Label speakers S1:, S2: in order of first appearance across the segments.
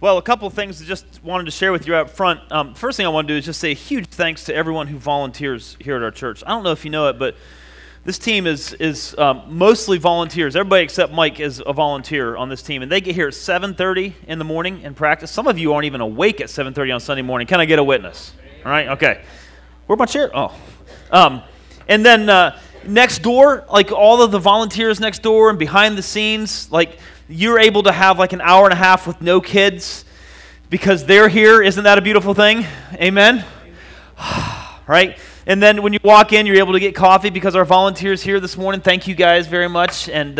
S1: Well, a couple of things I just wanted to share with you up front. First thing I want to do is just say a huge thanks to everyone who volunteers here at our church. I don't know if you know it, but this team is mostly volunteers. Everybody except Mike is a volunteer on this team, and they get here at 7:30 in the morning and practice. Some of you aren't even awake at 7:30 on Sunday morning. Can I get a witness? All right, okay. Where my chair? Oh. And then next door, like all of the volunteers next door and behind the scenes, like you're able to have like an hour and a half with no kids because they're here. Isn't that a beautiful thing? Amen? Right? And then when you walk in, you're able to get coffee because our volunteers here this morning. Thank you guys very much. And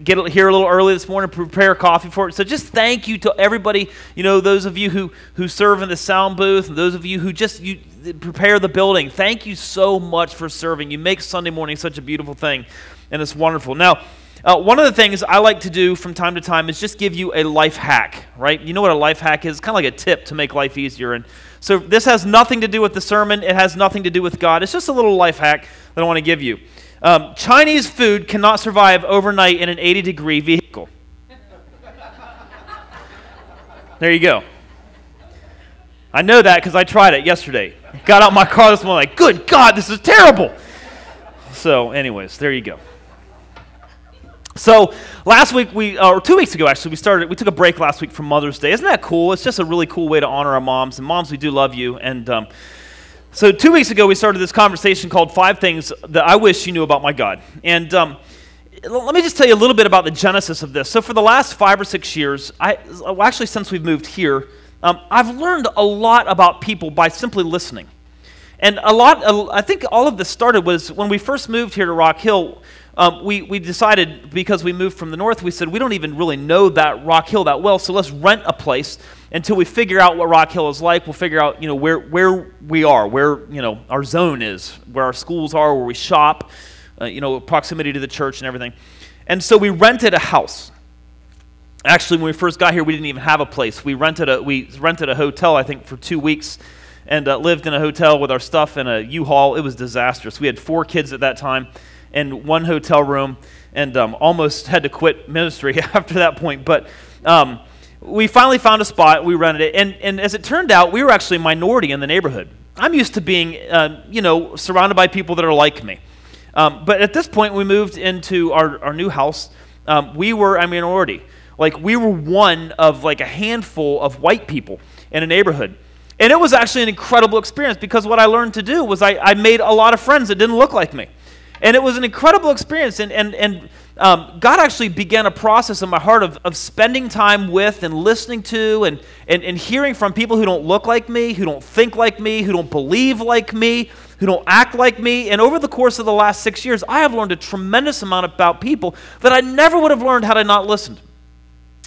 S1: get here a little early this morning, prepare coffee for it. So just thank you to everybody, those of you who serve in the sound booth, and those of you who you prepare the building. Thank you so much for serving. You make Sunday morning such a beautiful thing, and it's wonderful. Now, one of the things I like to do from time to time is just give you a life hack, right? You know what a life hack is? It's kind of like a tip to make life easier. And so this has nothing to do with the sermon. It has nothing to do with God. It's just a little life hack that I want to give you. Chinese food cannot survive overnight in an 80-degree vehicle. There you go. I know that because I tried it yesterday. Got out my car this morning like, good God, this is terrible. So anyways, there you go. So last week, or 2 weeks ago actually, we took a break last week from Mother's Day. Isn't that cool? It's just a really cool way to honor our moms. And moms, we do love you. And so 2 weeks ago, we started this conversation called 5 Things That I Wish You Knew About My God. And let me just tell you a little bit about the genesis of this. So for the last 5 or 6 years, actually since we've moved here, I've learned a lot about people by simply listening. And I think all of this started was when we first moved here to Rock Hill. We decided, because we moved from the north, we said we don't even really know that Rock Hill that well, so let's rent a place until we figure out what Rock Hill is like. We'll figure out, where we are, where, our zone is, where our schools are, where we shop, proximity to the church and everything. And so we rented a house. Actually, when we first got here, we didn't even have a place. We rented a hotel, I think, for 2 weeks, and lived in a hotel with our stuff in a U-Haul. It was disastrous. We had 4 kids at that time and 1 hotel room, and almost had to quit ministry after that point. But we finally found a spot. We rented it, and as it turned out, we were actually a minority in the neighborhood. I'm used to being, surrounded by people that are like me. But at this point, we moved into our new house. We were a minority. Like, we were one of like a handful of white people in a neighborhood. And it was actually an incredible experience because what I learned to do was I made a lot of friends that didn't look like me. And it was an incredible experience, and God actually began a process in my heart of spending time with and listening to and hearing from people who don't look like me, who don't think like me, who don't believe like me, who don't act like me. And over the course of the last 6 years, I have learned a tremendous amount about people that I never would have learned had I not listened.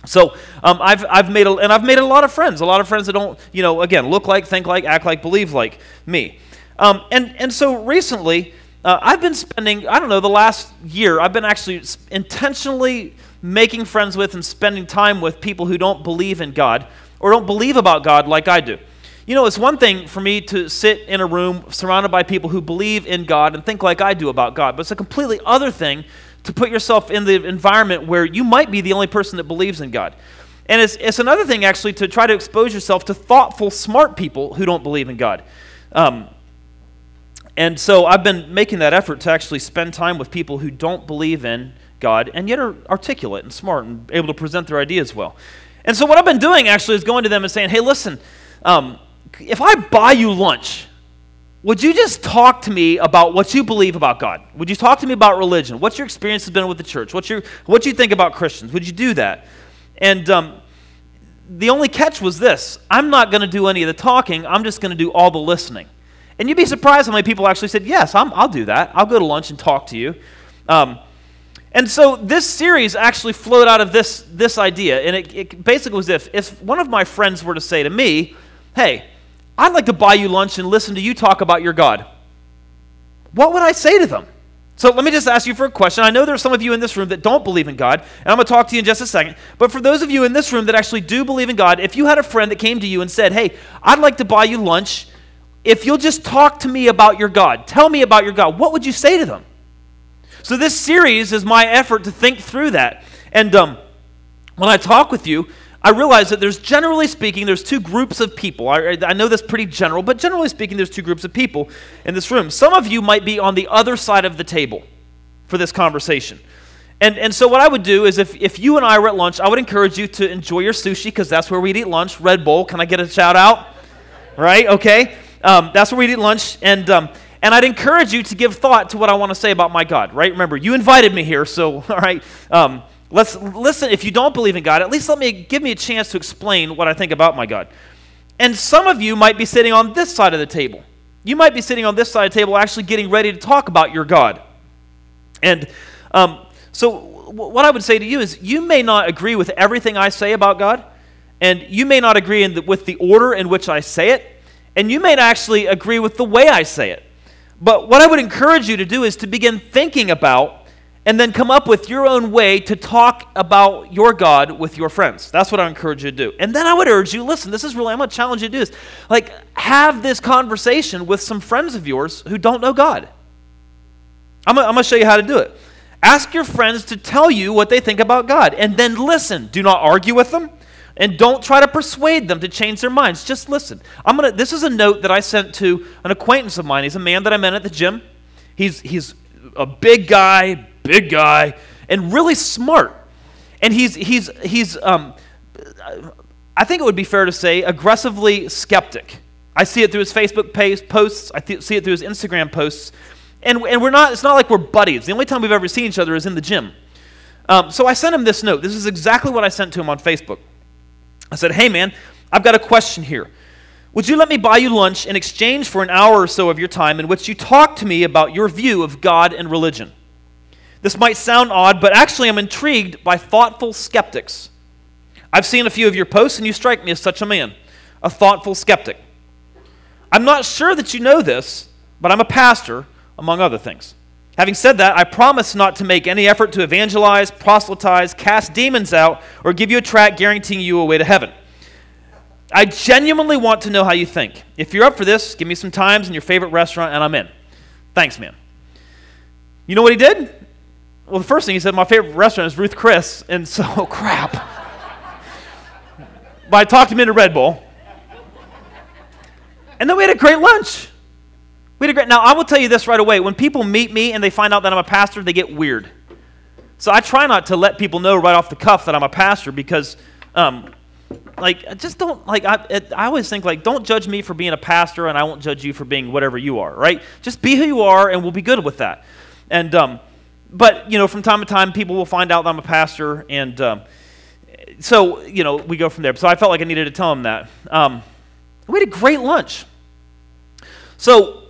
S1: So I've made a lot of friends that don't, again, look like, think like, act like, believe like me. And so recently, I've been spending, the last year, I've been actually intentionally making friends with and spending time with people who don't believe in God or don't believe about God like I do. It's one thing for me to sit in a room surrounded by people who believe in God and think like I do about God, but it's a completely other thing to put yourself in the environment where you might be the only person that believes in God. And it's another thing, actually, to try to expose yourself to thoughtful, smart people who don't believe in God. And so I've been making that effort to actually spend time with people who don't believe in God and yet are articulate and smart and able to present their ideas well. And so what I've been doing, actually, is going to them and saying, hey, listen, if I buy you lunch, would you just talk to me about what you believe about God? Would you talk to me about religion? What's your experience has been with the church? What you think about Christians? Would you do that? And the only catch was this. I'm not going to do any of the talking. I'm just going to do all the listening. And you'd be surprised how many people actually said, yes, I'll do that. I'll go to lunch and talk to you. And so this series actually flowed out of this idea. And it basically was if one of my friends were to say to me, hey, I'd like to buy you lunch and listen to you talk about your God, what would I say to them? So let me just ask you for a question. I know there's some of you in this room that don't believe in God, and I'm going to talk to you in just a second. But for those of you in this room that actually do believe in God, if you had a friend that came to you and said, hey, I'd like to buy you lunch if you'll just talk to me about your God, tell me about your God, what would you say to them? So this series is my effort to think through that And when I talk with you, I realize that there's, generally speaking, there's two groups of people. I know that's pretty general, but generally speaking, there's two groups of people in this room. Some of you might be on the other side of the table for this conversation. And so what I would do is if you and I were at lunch, I would encourage you to enjoy your sushi, because that's where we'd eat lunch. Red Bull, can I get a shout out? Right, okay. That's where we'd eat lunch. And I'd encourage you to give thought to what I want to say about my God, right? Remember, you invited me here, so, all right. Let's listen. If you don't believe in God, at least give me a chance to explain what I think about my God. And some of you might be sitting on this side of the table. You might be sitting on this side of the table actually getting ready to talk about your God. And so what I would say to you is, you may not agree with everything I say about God, and you may not agree with the order in which I say it, and you may not actually agree with the way I say it. But what I would encourage you to do is to begin thinking about and then come up with your own way to talk about your God with your friends. That's what I encourage you to do. And then I would urge you, listen, this is really, I'm going to challenge you to do this. Like, have this conversation with some friends of yours who don't know God. I'm going to show you how to do it. Ask your friends to tell you what they think about God, and then listen. Do not argue with them, and don't try to persuade them to change their minds. Just listen. This is a note that I sent to an acquaintance of mine. He's a man that I met at the gym. He's a big guy, and really smart. And he's I think it would be fair to say, aggressively skeptic. I see it through his Facebook posts. I see it through his Instagram posts. And it's not like we're buddies. The only time we've ever seen each other is in the gym. So I sent him this note. This is exactly what I sent to him on Facebook. I said, hey man, I've got a question here. Would you let me buy you lunch in exchange for an hour or so of your time in which you talk to me about your view of God and religion? This might sound odd, but actually I'm intrigued by thoughtful skeptics. I've seen a few of your posts, and you strike me as such a man, a thoughtful skeptic. I'm not sure that you know this, but I'm a pastor, among other things. Having said that, I promise not to make any effort to evangelize, proselytize, cast demons out, or give you a tract guaranteeing you a way to heaven. I genuinely want to know how you think. If you're up for this, give me some times in your favorite restaurant, and I'm in. Thanks, man. You know what he did? Well, the first thing he said, my favorite restaurant is Ruth Chris, and so, crap. But I talked him into Red Bull. And then we had a great lunch. Now, I will tell you this right away. When people meet me and they find out that I'm a pastor, they get weird. So I try not to let people know right off the cuff that I'm a pastor, because, just don't, I always think, don't judge me for being a pastor, and I won't judge you for being whatever you are, right? Just be who you are, and we'll be good with that. And, but, from time to time, people will find out that I'm a pastor, and so, we go from there. So I felt like I needed to tell them that. We had a great lunch. So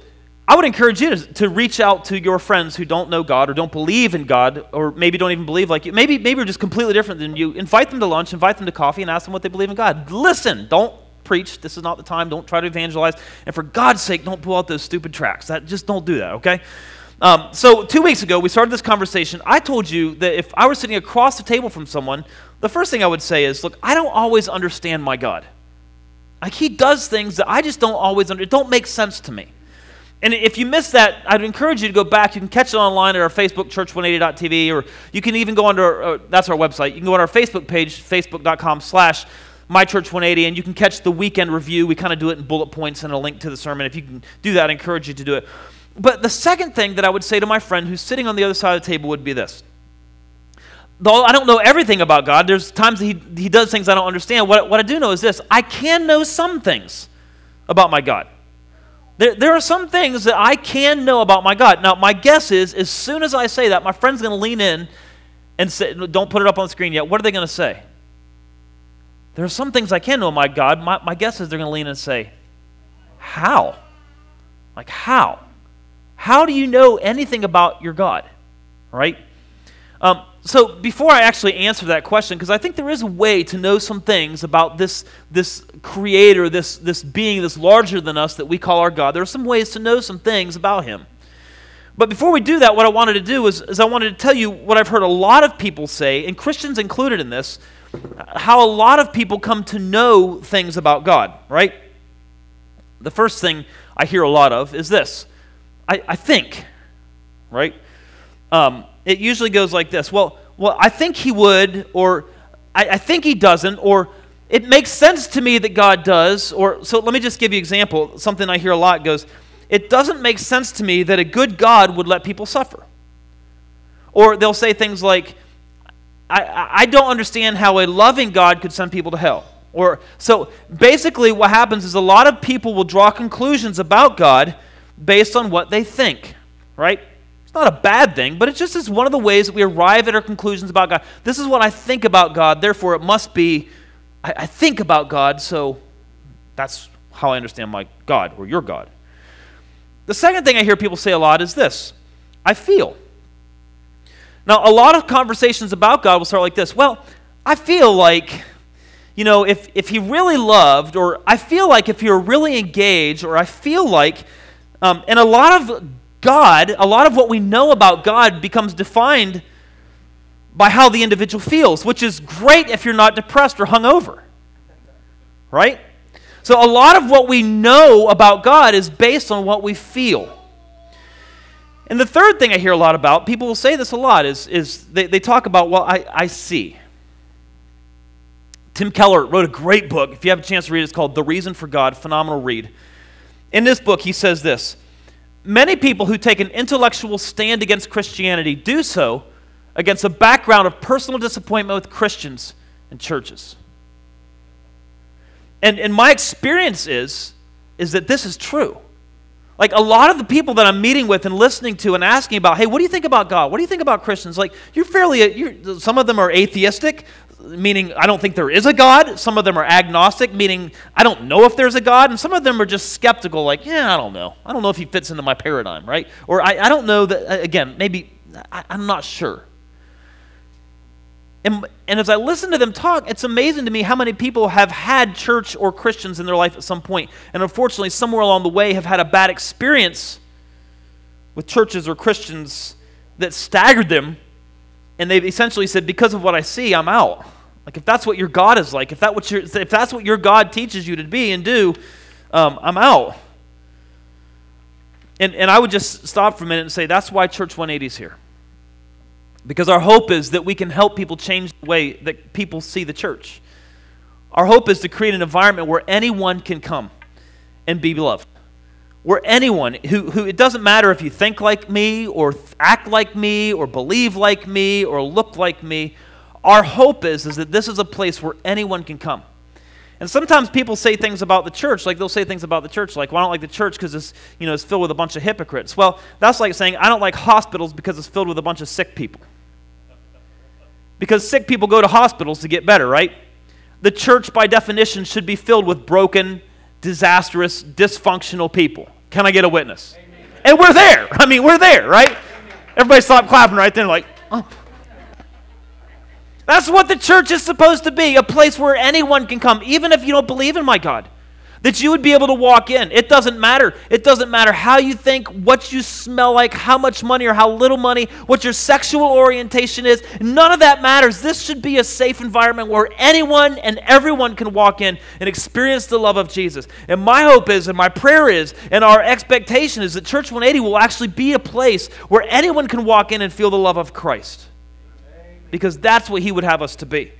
S1: I would encourage you to reach out to your friends who don't know God or don't believe in God, or maybe don't even believe like you. Maybe you're just completely different than you. Invite them to lunch, invite them to coffee, and ask them what they believe in God. Listen, don't preach. This is not the time. Don't try to evangelize. And for God's sake, don't pull out those stupid tracts. Just don't do that, okay? So 2 weeks ago, we started this conversation. I told you that if I were sitting across the table from someone, the first thing I would say is, look, I don't always understand my God. Like, he does things that I just don't always understand. It don't make sense to me. And if you missed that, I'd encourage you to go back. You can catch it online at our Facebook, church180.tv, or you can even go under, that's our website. You can go on our Facebook page, facebook.com/mychurch180, and you can catch the weekend review. We kind of do it in bullet points and a link to the sermon. If you can do that, I encourage you to do it. But the second thing that I would say to my friend who's sitting on the other side of the table would be this. Though I don't know everything about God, there's times that he does things I don't understand. What I do know is this. I can know some things about my God. There are some things that I can know about my God. Now, my guess is, as soon as I say that, my friend's going to lean in and say, don't put it up on the screen yet. What are they going to say? There are some things I can know about my God. My guess is they're going to lean in and say, how? Like, how? How do you know anything about your God? Right? So before I actually answer that question, because I think there is a way to know some things about this creator, this being, this larger than us that we call our God. There are some ways to know some things about him. But before we do that, what I wanted to do is I wanted to tell you what I've heard a lot of people say, and Christians included in this, how a lot of people come to know things about God, right? The first thing I hear a lot of is this. I think, right? It usually goes like this. Well, well, I think he would, or I think he doesn't, or it makes sense to me that God does, or so let me just give you an example. Something I hear a lot goes, it doesn't make sense to me that a good God would let people suffer. Or they'll say things like, I don't understand how a loving God could send people to hell. Or so basically what happens is a lot of people will draw conclusions about God based on what they think, right? It's not a bad thing, but it just is one of the ways that we arrive at our conclusions about God. This is what I think about God, therefore it must be, I think about God, so that's how I understand my God or your God. The second thing I hear people say a lot is this, I feel. Now, a lot of conversations about God will start like this. Well, I feel like, if he really loved, or I feel like if you're really engaged, or I feel like, and a lot of what we know about God becomes defined by how the individual feels, which is great if you're not depressed or hungover, right? So a lot of what we know about God is based on what we feel. And the third thing I hear a lot about, people will say this a lot, is they talk about, well, I see. Tim Keller wrote a great book. If you have a chance to read it, it's called The Reason for God. Phenomenal read. In this book, he says this, many people who take an intellectual stand against Christianity do so against a background of personal disappointment with Christians and churches. And my experience is that this is true. Like a lot of the people that I'm meeting with and listening to and asking about, hey, what do you think about God? What do you think about Christians? Like some of them are atheistic, meaning I don't think there is a God. Some of them are agnostic, meaning I don't know if there's a God. And some of them are just skeptical, like, I don't know. I don't know if he fits into my paradigm, right? Or I don't know that, again, maybe, I'm not sure. And as I listen to them talk, it's amazing to me how many people have had church or Christians in their life at some point, and unfortunately, somewhere along the way have had a bad experience with churches or Christians that staggered them, and they've essentially said, because of what I see, I'm out. Like, if that's what your God is like, if that's what your God teaches you to be and do, I'm out. And I would just stop for a minute and say, that's why Church 180 is here. Because our hope is that we can help people change the way that people see the church. Our hope is to create an environment where anyone can come and be loved. Where anyone, who it doesn't matter if you think like me, or act like me, or believe like me, or look like me, our hope is that this is a place where anyone can come. And sometimes people say things about the church, like they'll say things about the church, like, well, I don't like the church because it's filled with a bunch of hypocrites. Well, that's like saying, I don't like hospitals because it's filled with a bunch of sick people. Because sick people go to hospitals to get better, right? The church, by definition, should be filled with broken, disastrous, dysfunctional people. Can I get a witness? Amen. And we're there. I mean, we're there, right? Amen. Everybody stop clapping right there, like, oh. That's what the church is supposed to be, a place where anyone can come, even if you don't believe in my God. That you would be able to walk in. It doesn't matter. It doesn't matter how you think, what you smell like, how much money or how little money, what your sexual orientation is. None of that matters. This should be a safe environment where anyone and everyone can walk in and experience the love of Jesus. And my hope is, and my prayer is, and our expectation is that Church 180 will actually be a place where anyone can walk in and feel the love of Christ. Because that's what he would have us to be.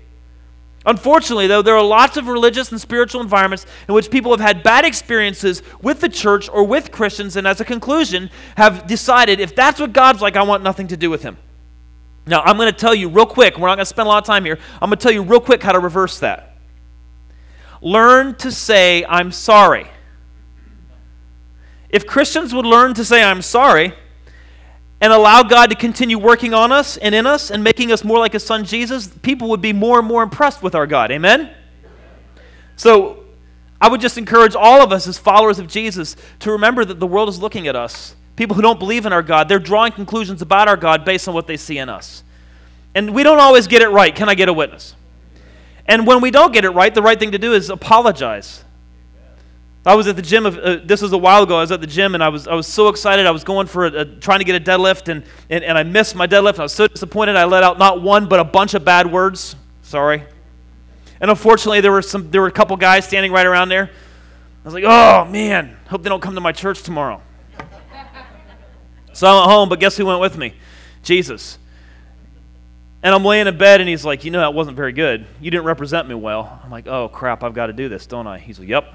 S1: Unfortunately, though, there are lots of religious and spiritual environments in which people have had bad experiences with the church or with Christians, and as a conclusion, have decided, if that's what God's like, I want nothing to do with him. Now, I'm going to tell you real quick, we're not going to spend a lot of time here, I'm going to tell you real quick how to reverse that. Learn to say, I'm sorry. If Christians would learn to say, I'm sorry, and allow God to continue working on us and in us and making us more like his son Jesus, people would be more and more impressed with our God. Amen? So I would just encourage all of us as followers of Jesus to remember that the world is looking at us. People who don't believe in our God, they're drawing conclusions about our God based on what they see in us. And we don't always get it right. Can I get a witness? And when we don't get it right, the right thing to do is apologize. I was at the gym, this was a while ago, I was at the gym and I was so excited, I was going for trying to get a deadlift and I missed my deadlift and I was so disappointed I let out not one but a bunch of bad words, sorry. And unfortunately there were a couple guys standing right around there. I was like, oh man, hope they don't come to my church tomorrow. So I went home, but guess who went with me? Jesus. And I'm laying in bed, and he's like, that wasn't very good. You didn't represent me well. I'm like, oh, crap, I've got to do this, don't I? He's like, yep.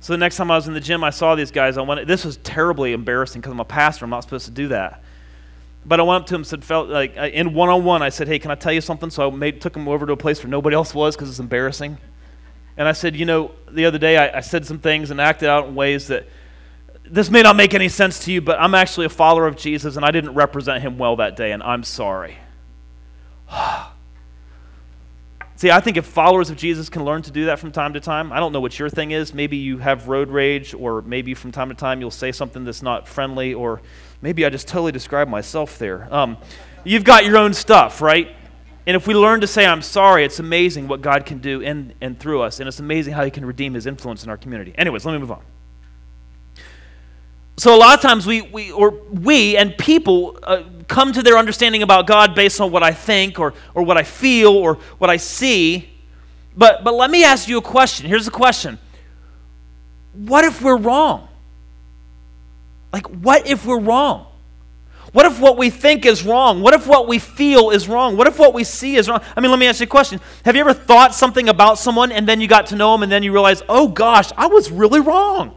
S1: So the next time I was in the gym, I saw these guys. This was terribly embarrassing because I'm a pastor. I'm not supposed to do that. But I went up to him and said, in one-on-one, I said, hey, can I tell you something? So I took him over to a place where nobody else was because it's embarrassing. And I said, the other day I said some things and acted out in ways that this may not make any sense to you, but I'm actually a follower of Jesus, and I didn't represent him well that day, and I'm sorry. See, I think if followers of Jesus can learn to do that from time to time, I don't know what your thing is. Maybe you have road rage, or maybe from time to time you'll say something that's not friendly, or maybe I just totally described myself there. You've got your own stuff, right? And if we learn to say, I'm sorry, it's amazing what God can do in and through us, and it's amazing how he can redeem his influence in our community. Anyways, let me move on. So a lot of times we and people come to their understanding about God based on what I think or what I feel or what I see. But let me ask you a question. Here's the question. What if we're wrong? What if we're wrong? What if what we think is wrong? What if what we feel is wrong? What if what we see is wrong? Let me ask you a question. Have you ever thought something about someone and then you got to know them and then you realize, oh gosh, I was really wrong?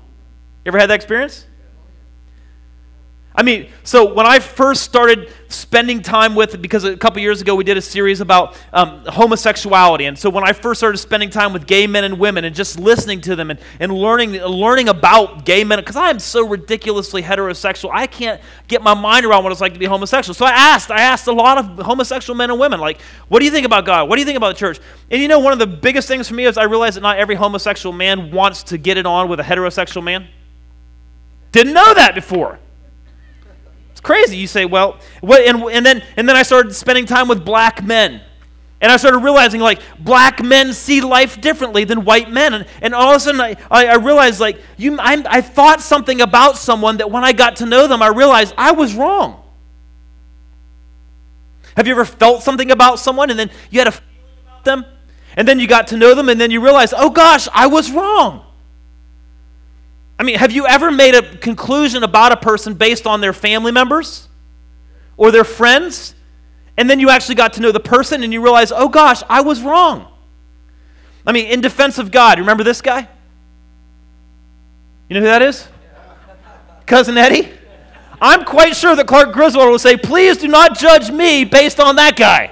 S1: You ever had that experience? So when I first started spending time with, because a couple years ago we did a series about homosexuality, and so when I first started spending time with gay men and women and just listening to them and learning about gay men, because I am so ridiculously heterosexual, I can't get my mind around what it's like to be homosexual. So I asked a lot of homosexual men and women, what do you think about God? What do you think about the church? And one of the biggest things for me is I realized that not every homosexual man wants to get it on with a heterosexual man. Didn't know that before. It's crazy. You say, well, what? And then I started spending time with black men, and I started realizing black men see life differently than white men, and all of a sudden I realized I thought something about someone that when I got to know them I realized I was wrong. Have you ever felt something about someone and then you had a feeling about them, and then you got to know them and then you realized, oh gosh, I was wrong? Have you ever made a conclusion about a person based on their family members or their friends, and then you actually got to know the person and you realize, oh gosh, I was wrong? In defense of God, remember this guy? You know who that is? Cousin Eddie? I'm quite sure that Clark Griswold will say, please do not judge me based on that guy.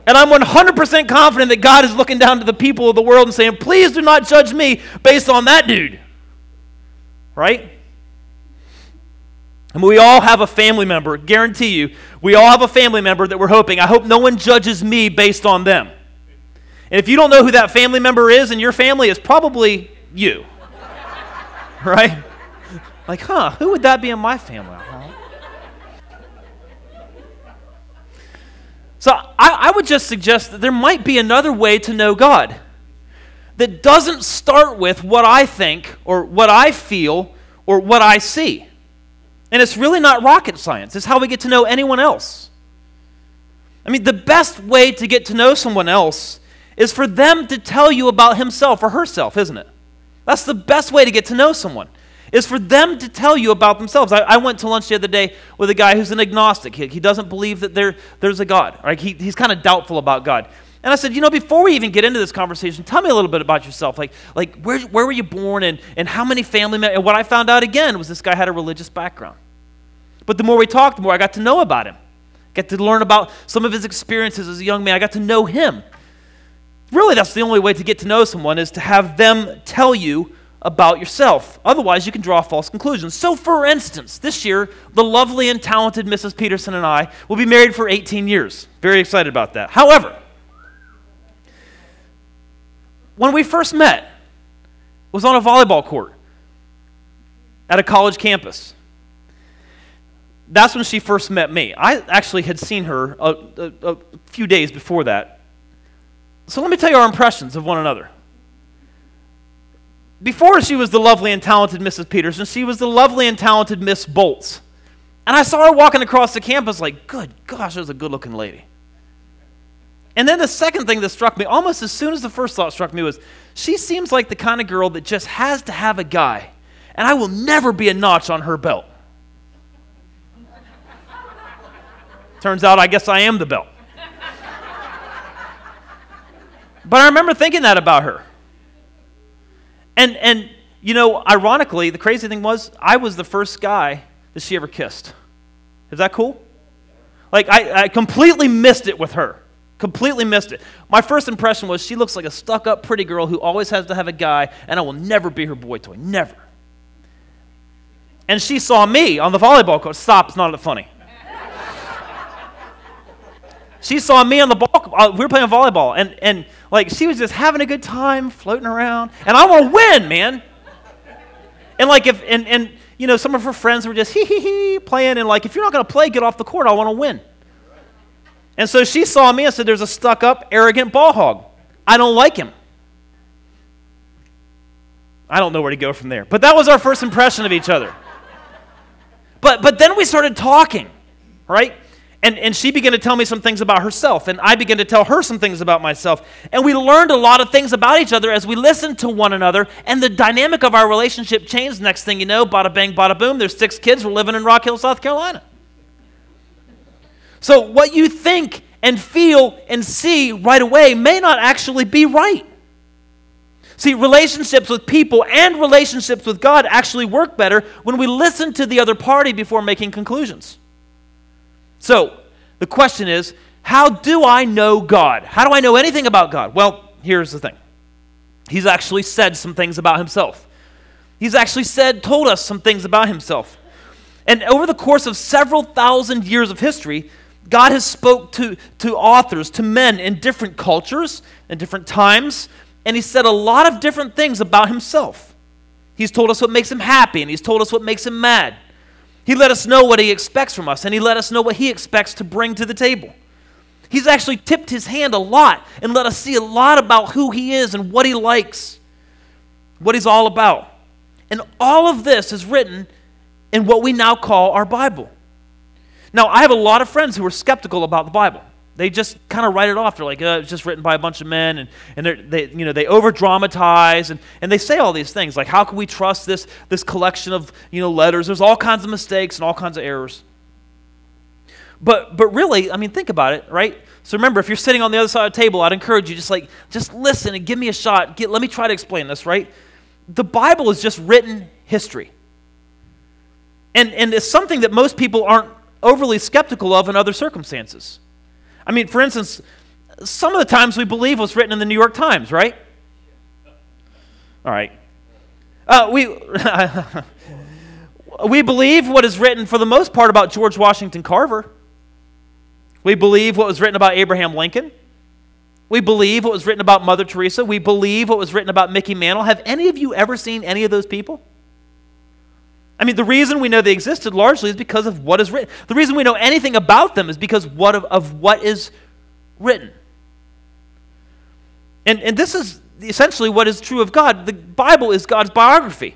S1: And I'm 100% confident that God is looking down to the people of the world and saying, please do not judge me based on that dude. Right? And we all have a family member, guarantee you, we all have a family member that we're hoping, I hope no one judges me based on them. And if you don't know who that family member is in your family, it's probably you. Right? Who would that be in my family? So I would just suggest that there might be another way to know God that doesn't start with what I think or what I feel or what I see. And it's really not rocket science. It's how we get to know anyone else. The best way to get to know someone else is for them to tell you about himself or herself, isn't it? That's the best way to get to know someone, is for them to tell you about themselves. I went to lunch the other day with a guy who's an agnostic. He doesn't believe that there's a God. Right? He's kind of doubtful about God. And I said, before we even get into this conversation, tell me a little bit about yourself. Where were you born and how many family members? And what I found out again was this guy had a religious background. But the more we talked, the more I got to know about him. Got to learn about some of his experiences as a young man. I got to know him. Really, that's the only way to get to know someone, is to have them tell you about yourself. Otherwise, you can draw false conclusions. So, for instance, this year, the lovely and talented Mrs. Peterson and I will be married for 18 years. Very excited about that. However, when we first met, it was on a volleyball court at a college campus. That's when she first met me. I actually had seen her a few days before that. So let me tell you our impressions of one another. Before she was the lovely and talented Mrs. Peterson, she was the lovely and talented Miss Bolts. And I saw her walking across the campus good gosh, there's a good-looking lady. And then the second thing that struck me, almost as soon as the first thought struck me, was she seems like the kind of girl that just has to have a guy, and I will never be a notch on her belt. Turns out I guess I am the belt. But I remember thinking that about her. And you know, ironically, the crazy thing was, I was the first guy that she ever kissed. Is that cool? Like, I completely missed it with her. Completely missed it. My first impression was, she looks like a stuck-up pretty girl who always has to have a guy, and I will never be her boy toy. Never. And she saw me on the volleyball court. Stop, it's not funny. She saw me on the ball. We were playing volleyball, and like, she was just having a good time, floating around. And I want to win, man. And like, and you know, some of her friends were just hee playing, and like, if you're not going to play, get off the court. I want to win. And so she saw me and said, "There's a stuck-up, arrogant ball hog. I don't like him." I don't know where to go from there. But that was our first impression of each other. But then we started talking, right? And she began to tell me some things about herself, and I began to tell her some things about myself. And we learned a lot of things about each other as we listened to one another, and the dynamic of our relationship changed. Next thing you know, bada bang, bada boom, there's 6 kids. We're living in Rock Hill, South Carolina. So what you think and feel and see right away may not actually be right. See, relationships with people and relationships with God actually work better when we listen to the other party before making conclusions. So, the question is, how do I know God? How do I know anything about God? Well, here's the thing. He's actually said some things about himself. He's actually told us some things about himself. And over the course of several thousand years of history, God has spoke to authors, to men in different cultures and different times, and he said a lot of different things about himself. He's told us what makes him happy, and he's told us what makes him mad. He let us know what he expects from us, and he let us know what he expects to bring to the table. He's actually tipped his hand a lot and let us see a lot about who he is and what he likes, what he's all about. And all of this is written in what we now call our Bible. Now, I have a lot of friends who are skeptical about the Bible. They just kind of write it off. They're like, it's just written by a bunch of men, and they over-dramatize, and they say all these things, like, how can we trust this collection of letters? There's all kinds of mistakes and all kinds of errors. But really, I mean, think about it, right? So remember, if you're sitting on the other side of the table, I'd encourage you just listen and give me a shot. Let me try to explain this, right? The Bible is just written history. And it's something that most people aren't overly skeptical of in other circumstances. I mean, for instance, some of the times we believe what's written in the New York Times, right? All right. We believe what is written for the most part about George Washington Carver. We believe what was written about Abraham Lincoln. We believe what was written about Mother Teresa. We believe what was written about Mickey Mantle. Have any of you ever seen any of those people? I mean, the reason we know they existed largely is because of what is written. The reason we know anything about them is because of what is written. And this is essentially what is true of God. The Bible is God's biography.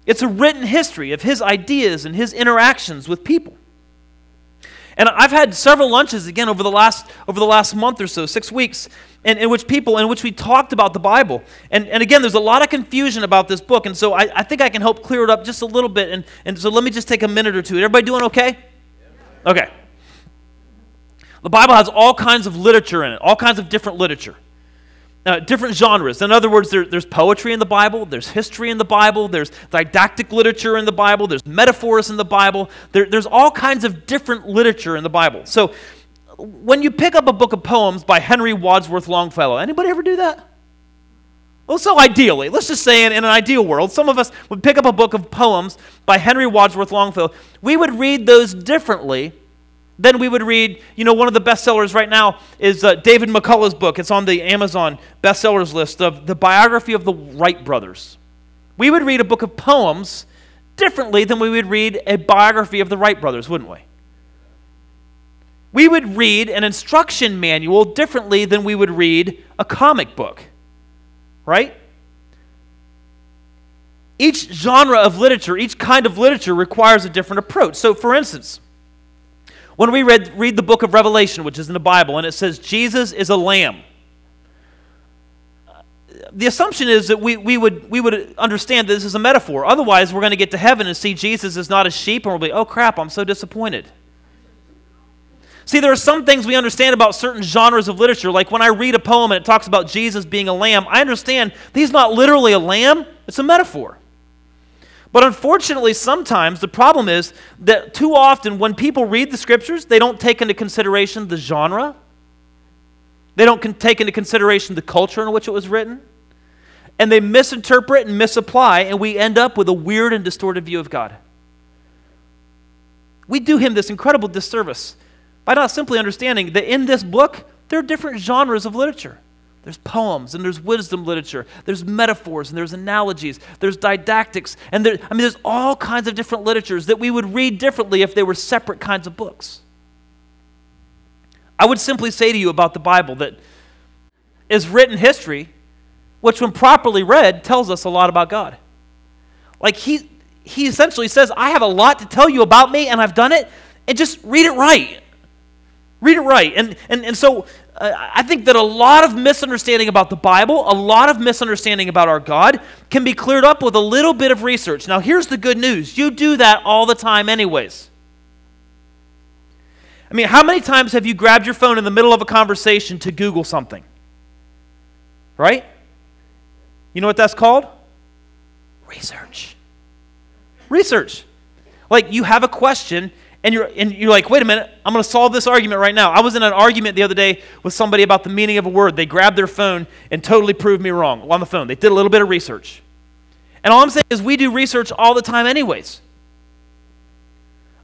S1: It's a written history of his ideas and his interactions with people. And I've had several lunches, again, over the last month or so, 6 weeks, in which we talked about the Bible. And again, there's a lot of confusion about this book, and so I think I can help clear it up just a little bit. And so let me just take a minute or two. Everybody doing okay? Okay. The Bible has all kinds of literature in it, all kinds of different literature. Different genres. In other words, there's poetry in the Bible, there's history in the Bible, there's didactic literature in the Bible, there's metaphors in the Bible, there's all kinds of different literature in the Bible. So when you pick up a book of poems by Henry Wadsworth Longfellow, anybody ever do that? Well, so ideally, let's just say in an ideal world, some of us would pick up a book of poems by Henry Wadsworth Longfellow. We would read those differently. Then we would read, one of the bestsellers right now is David McCullough's book. It's on the Amazon bestsellers list of the biography of the Wright brothers. We would read a book of poems differently than we would read a biography of the Wright brothers, wouldn't we? We would read an instruction manual differently than we would read a comic book, right? Each genre of literature, each kind of literature requires a different approach. So, for instance, when we read the book of Revelation, which is in the Bible, and it says Jesus is a lamb, the assumption is that we would understand that this is a metaphor. Otherwise, we're going to get to heaven and see Jesus is not a sheep, and we'll be, oh crap, I'm so disappointed. See, there are some things we understand about certain genres of literature, like when I read a poem and it talks about Jesus being a lamb, I understand that he's not literally a lamb, it's a metaphor. But unfortunately, sometimes the problem is that too often when people read the scriptures, they don't take into consideration the genre. They don't take into consideration the culture in which it was written. And they misinterpret and misapply, and we end up with a weird and distorted view of God. We do him this incredible disservice by not simply understanding that in this book, there are different genres of literature. There's poems, and there's wisdom literature, there's metaphors, and there's analogies, there's didactics, and there's all kinds of different literatures that we would read differently if they were separate kinds of books. I would simply say to you about the Bible that is written history, which when properly read, tells us a lot about God. Like he essentially says, I have a lot to tell you about me, and I've done it, and just read it right. Read it right. And so I think that a lot of misunderstanding about the Bible, a lot of misunderstanding about our God can be cleared up with a little bit of research. Now, here's the good news. You do that all the time anyways. I mean, how many times have you grabbed your phone in the middle of a conversation to Google something? Right? You know what that's called? Research. Research. Like you have a question and you're like, wait a minute, I'm going to solve this argument right now. I was in an argument the other day with somebody about the meaning of a word. They grabbed their phone and totally proved me wrong on the phone. They did a little bit of research. And all I'm saying is we do research all the time anyways.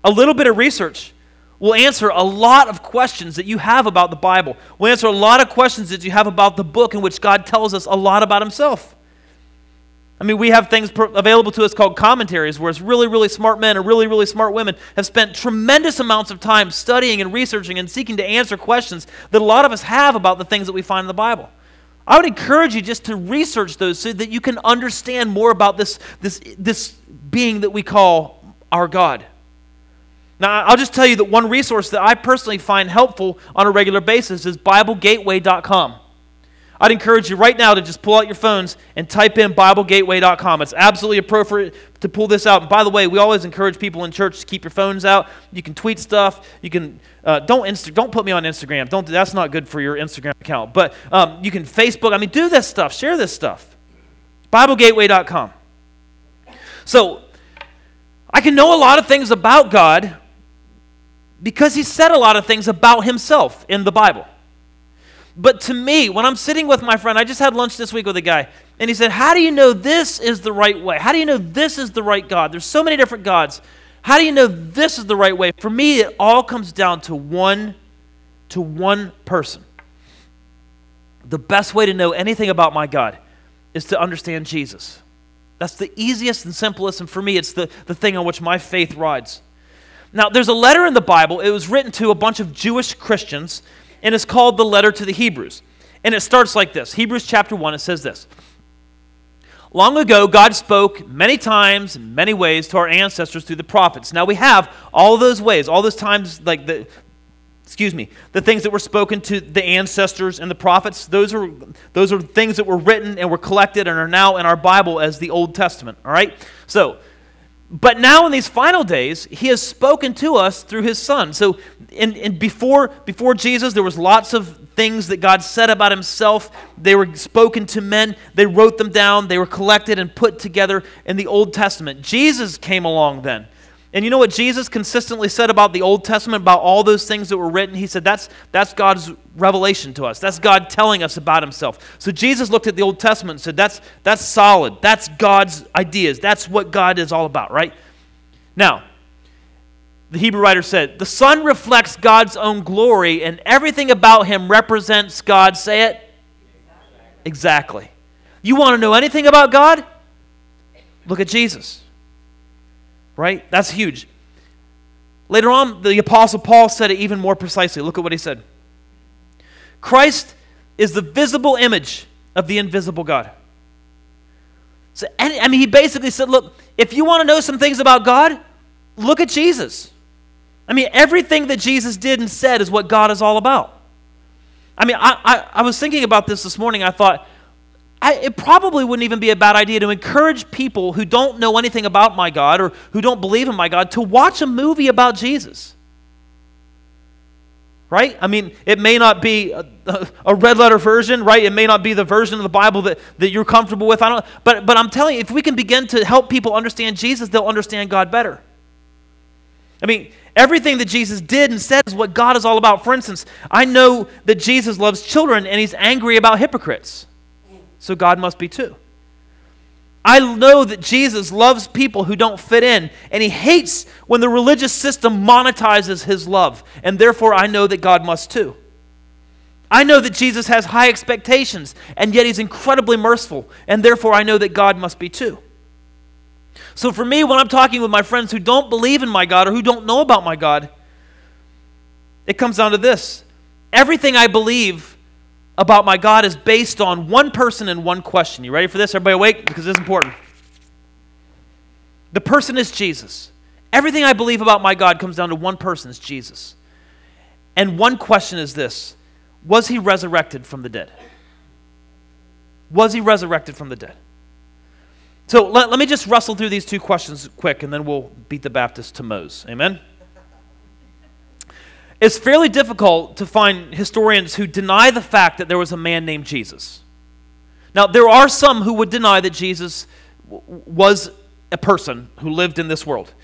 S1: A little bit of research will answer a lot of questions that you have about the Bible. Will answer a lot of questions that you have about the book in which God tells us a lot about himself. I mean, we have things available to us called commentaries, where it's really, really smart men or really, really smart women have spent tremendous amounts of time studying and researching and seeking to answer questions that a lot of us have about the things that we find in the Bible. I would encourage you just to research those so that you can understand more about this being that we call our God. Now, I'll just tell you that one resource that I personally find helpful on a regular basis is BibleGateway.com. I'd encourage you right now to just pull out your phones and type in BibleGateway.com. It's absolutely appropriate to pull this out. And by the way, we always encourage people in church to keep your phones out. You can tweet stuff. You can don't put me on Instagram. That's not good for your Instagram account. But you can Facebook. I mean, do this stuff. Share this stuff. BibleGateway.com. So I can know a lot of things about God because he said a lot of things about himself in the Bible. But to me, when I'm sitting with my friend, I just had lunch this week with a guy, and he said, how do you know this is the right way? How do you know this is the right God? There's so many different gods. How do you know this is the right way? For me, it all comes down to one person. The best way to know anything about my God is to understand Jesus. That's the easiest and simplest, and for me, it's the thing on which my faith rides. Now, there's a letter in the Bible. It was written to a bunch of Jewish Christians, and it's called the letter to the Hebrews. And it starts like this. Hebrews chapter 1, it says this. Long ago, God spoke many times in many ways to our ancestors through the prophets. Now we have all those ways, all those times, like the things that were spoken to the ancestors and the prophets. Those are things that were written and were collected and are now in our Bible as the Old Testament. All right? So, but now in these final days, he has spoken to us through his Son. So before Jesus, there was lots of things that God said about himself. They were spoken to men. They wrote them down. They were collected and put together in the Old Testament. Jesus came along then. And you know what Jesus consistently said about the Old Testament, about all those things that were written? He said that's God's revelation to us. That's God telling us about himself. So Jesus looked at the Old Testament and said, that's solid. That's God's ideas. That's what God is all about, right? Now, the Hebrew writer said, the Son reflects God's own glory, and everything about him represents God. Say it. Exactly. You want to know anything about God? Look at Jesus. Right? That's huge. Later on, the Apostle Paul said it even more precisely. Look at what he said. Christ is the visible image of the invisible God. So, he basically said, look, if you want to know some things about God, look at Jesus. Everything that Jesus did and said is what God is all about. I was thinking about this morning. I thought, it probably wouldn't even be a bad idea to encourage people who don't know anything about my God or who don't believe in my God to watch a movie about Jesus. right? I mean, it may not be a red letter version, right? It may not be the version of the Bible that you're comfortable with. But I'm telling you, if we can begin to help people understand Jesus, they'll understand God better. I mean, everything that Jesus did and said is what God is all about. For instance, I know that Jesus loves children and he's angry about hypocrites. So God must be too. I know that Jesus loves people who don't fit in, and he hates when the religious system monetizes his love, and therefore I know that God must too. I know that Jesus has high expectations, and yet he's incredibly merciful, and therefore I know that God must be too. So for me, when I'm talking with my friends who don't believe in my God or who don't know about my God, it comes down to this. Everything I believe about my God is based on one person and one question. You ready for this? Everybody awake? Because this is important. The person is Jesus. Everything I believe about my God comes down to one person, is Jesus. And one question is this: was he resurrected from the dead? Was he resurrected from the dead? So let me just wrestle through these two questions quick, and then we'll beat the Baptists to Mose. Amen? It's fairly difficult to find historians who deny the fact that there was a man named Jesus. Now, there are some who would deny that Jesus was a person who lived in this world.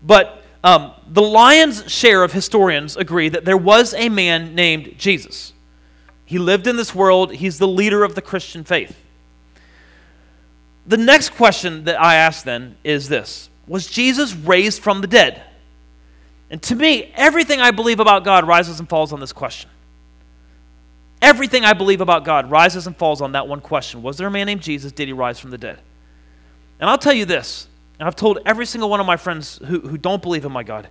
S1: But the lion's share of historians agree that there was a man named Jesus. He lived in this world. He's the leader of the Christian faith. The next question that I ask then is this: was Jesus raised from the dead? And to me, everything I believe about God rises and falls on this question. Everything I believe about God rises and falls on that one question. Was there a man named Jesus? Did he rise from the dead? And I'll tell you this, and I've told every single one of my friends who don't believe in my God,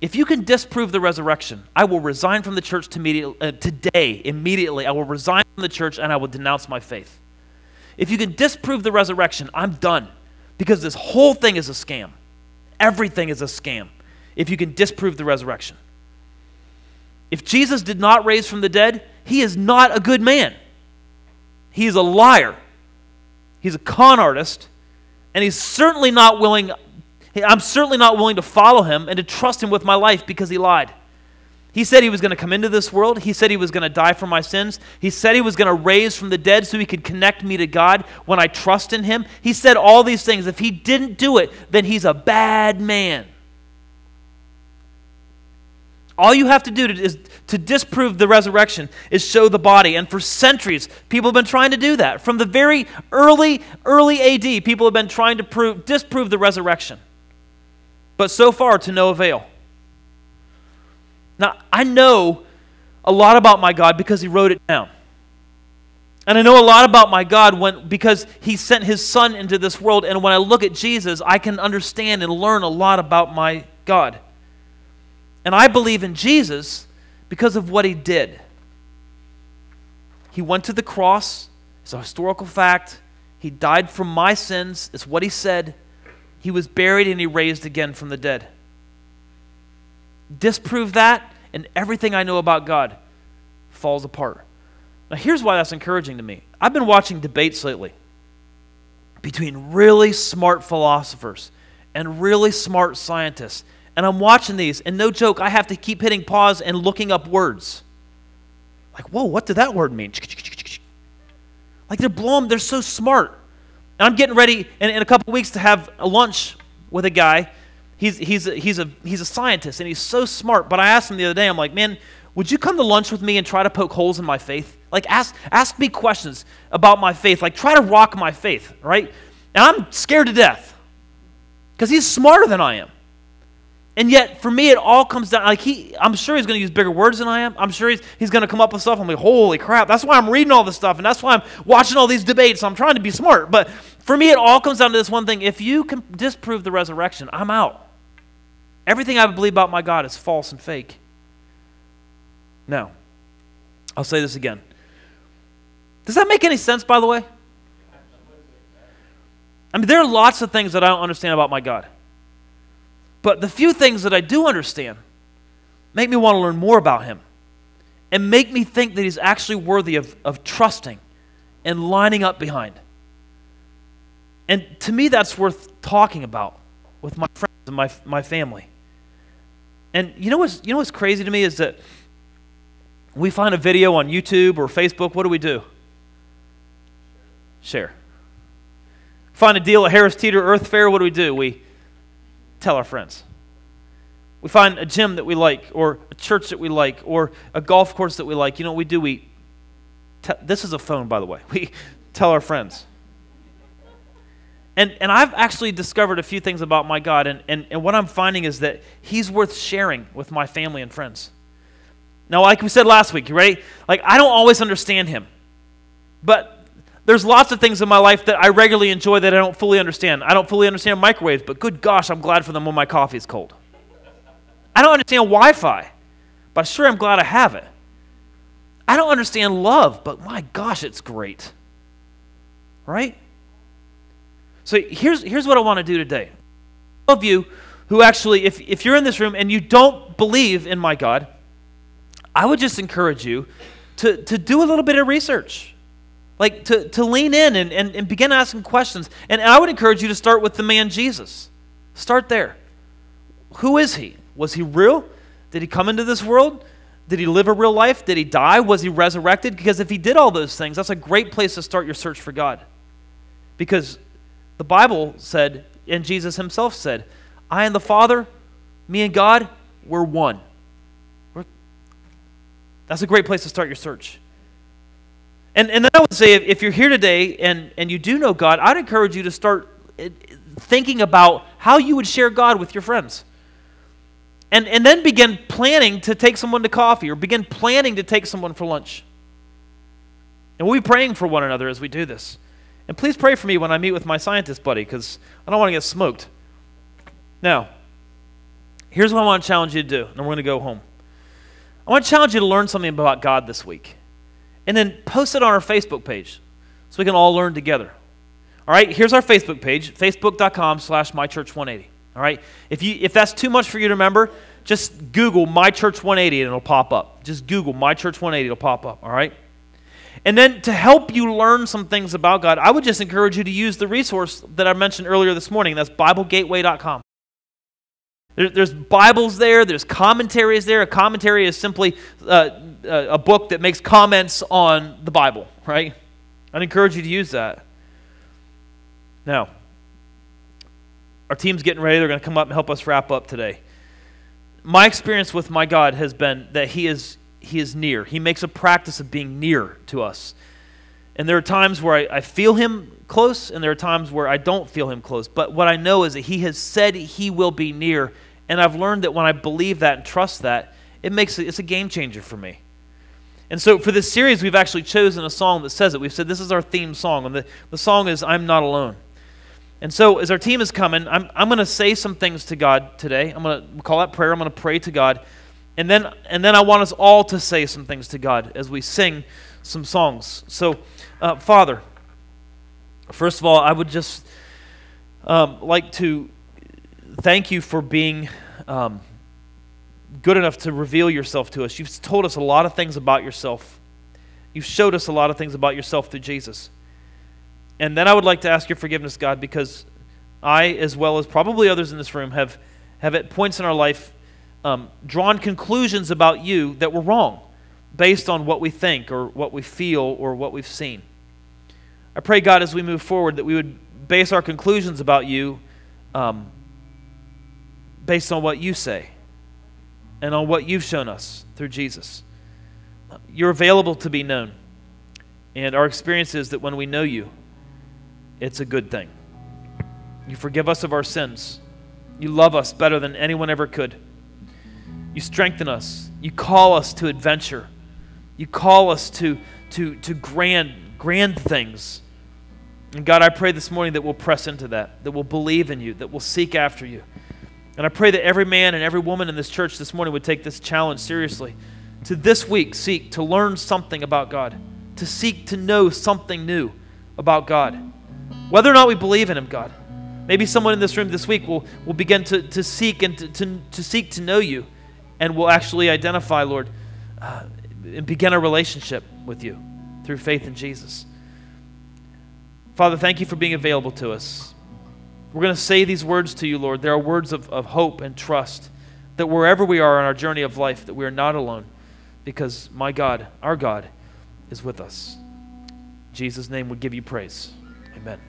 S1: if you can disprove the resurrection, I will resign from the church today, immediately. I will resign from the church and I will denounce my faith. If you can disprove the resurrection, I'm done, because this whole thing is a scam. Everything is a scam if you can disprove the resurrection. If Jesus did not raise from the dead, he is not a good man. He is a liar. He's a con artist, and he's certainly not willing, I'm certainly not willing to follow him and to trust him with my life because he lied. He said he was going to come into this world. He said he was going to die for my sins. He said he was going to raise from the dead so he could connect me to God when I trust in him. He said all these things. If he didn't do it, then he's a bad man. All you have to do to disprove the resurrection is show the body. And for centuries, people have been trying to do that. From the very early AD, people have been trying to disprove the resurrection. But so far, to no avail. Now, I know a lot about my God because he wrote it down. And I know a lot about my God because he sent his son into this world. And when I look at Jesus, I can understand and learn a lot about my God. And I believe in Jesus because of what he did. He went to the cross. It's a historical fact. He died for my sins. It's what he said. He was buried and he raised again from the dead. Disprove that, and everything I know about God falls apart. Now, here's why that's encouraging to me. I've been watching debates lately between really smart philosophers and really smart scientists. And I'm watching these, and no joke, I have to keep hitting pause and looking up words. Like, whoa, what did that word mean? Like, they're so smart. And I'm getting ready in a couple weeks to have a lunch with a guy. He's a scientist, and he's so smart. But I asked him the other day, I'm like, man, would you come to lunch with me and try to poke holes in my faith? Like, ask me questions about my faith. Like, try to rock my faith, right? And I'm scared to death because he's smarter than I am. And yet, for me, it all comes down, like I'm sure he's going to use bigger words than I am. I'm sure he's going to come up with stuff. I'm like, holy crap. That's why I'm reading all this stuff, and that's why I'm watching all these debates. I'm trying to be smart. But for me, it all comes down to this one thing. If you can disprove the resurrection, I'm out. Everything I believe about my God is false and fake. Now, I'll say this again. Does that make any sense, by the way? I mean, there are lots of things that I don't understand about my God. But the few things that I do understand make me want to learn more about him and make me think that he's actually worthy of trusting and lining up behind. And to me, that's worth talking about with my friends and my family. And you know what's crazy to me is that We find a video on YouTube or Facebook, what do? Share. Find a deal at Harris Teeter Earth Fair, what do? We tell our friends. We find a gym that we like, or a church that we like, or a golf course that we like. You know what we do? This is a phone, by the way. We tell our friends. And I've actually discovered a few things about my God, and what I'm finding is that He's worth sharing with my family and friends. Now, like we said last week, you ready? Like, I don't always understand Him, but there's lots of things in my life that I regularly enjoy that I don't fully understand. I don't fully understand microwaves, but good gosh, I'm glad for them when my coffee is cold. I don't understand Wi-Fi, but sure I'm glad I have it. I don't understand love, but my gosh, it's great. Right? So here's what I want to do today. All of you who actually, if you're in this room and you don't believe in my God, I would just encourage you to do a little bit of research. Like to lean in and begin asking questions. And I would encourage you to start with the man Jesus. Start there. Who is He? Was He real? Did He come into this world? Did He live a real life? Did He die? Was He resurrected? Because if He did all those things, that's a great place to start your search for God. Because the Bible said, and Jesus Himself said, I and the Father, me and God, we're one. That's a great place to start your search. And then I would say, if you're here today and you do know God, I'd encourage you to start thinking about how you would share God with your friends. And then begin planning to take someone to coffee or begin planning to take someone for lunch. And we'll be praying for one another as we do this. And please pray for me when I meet with my scientist buddy, because I don't want to get smoked. Now, here's what I want to challenge you to do, and we're going to go home. I want to challenge you to learn something about God this week. And then post it on our Facebook page so we can all learn together. All right, here's our Facebook page, facebook.com/mychurch180. All right, if that's too much for you to remember, just Google mychurch180 and it'll pop up. Just Google mychurch180, it'll pop up. All right. And then to help you learn some things about God, I would just encourage you to use the resource that I mentioned earlier this morning. That's BibleGateway.com. There's Bibles there. There's commentaries there. A commentary is simply a book that makes comments on the Bible, right? I'd encourage you to use that. Now, our team's getting ready. They're going to come up and help us wrap up today. My experience with my God has been that He is near. He makes a practice of being near to us. And there are times where I feel Him close, and there are times where I don't feel Him close. But what I know is that He has said He will be near, and I've learned that when I believe that and trust that, it's a game changer for me. And so for this series, we've actually chosen a song that says it. We've said this is our theme song, and the song is I'm Not Alone. And so as our team is coming, I'm going to say some things to God today. I'm going to call that prayer. I'm going to pray to God. And then I want us all to say some things to God as we sing some songs. So, Father, first of all, I would just like to thank You for being good enough to reveal Yourself to us. You've told us a lot of things about Yourself. You've showed us a lot of things about Yourself through Jesus. And then I would like to ask Your forgiveness, God, because I, as well as probably others in this room, have at points in our life drawn conclusions about You that were wrong based on what we think or what we feel or what we've seen. I pray, God, as we move forward, that we would base our conclusions about You based on what You say and on what You've shown us through Jesus. You're available to be known. And our experience is that when we know You, it's a good thing. You forgive us of our sins. You love us better than anyone ever could. You strengthen us. You call us to adventure. You call us to grand things. And God, I pray this morning that we'll press into that we'll believe in You, that we'll seek after You. And I pray that every man and every woman in this church this morning would take this challenge seriously. To this week seek to learn something about God. To seek to know something new about God. Whether or not we believe in Him, God. Maybe someone in this room this week will begin to seek and to seek to know You, and will actually identify, Lord, and begin a relationship with You through faith in Jesus. Father, thank You for being available to us. We're going to say these words to You, Lord. They are words of hope and trust, that wherever we are on our journey of life, that we are not alone, because my God, our God, is with us. In Jesus' name we give you praise. Amen.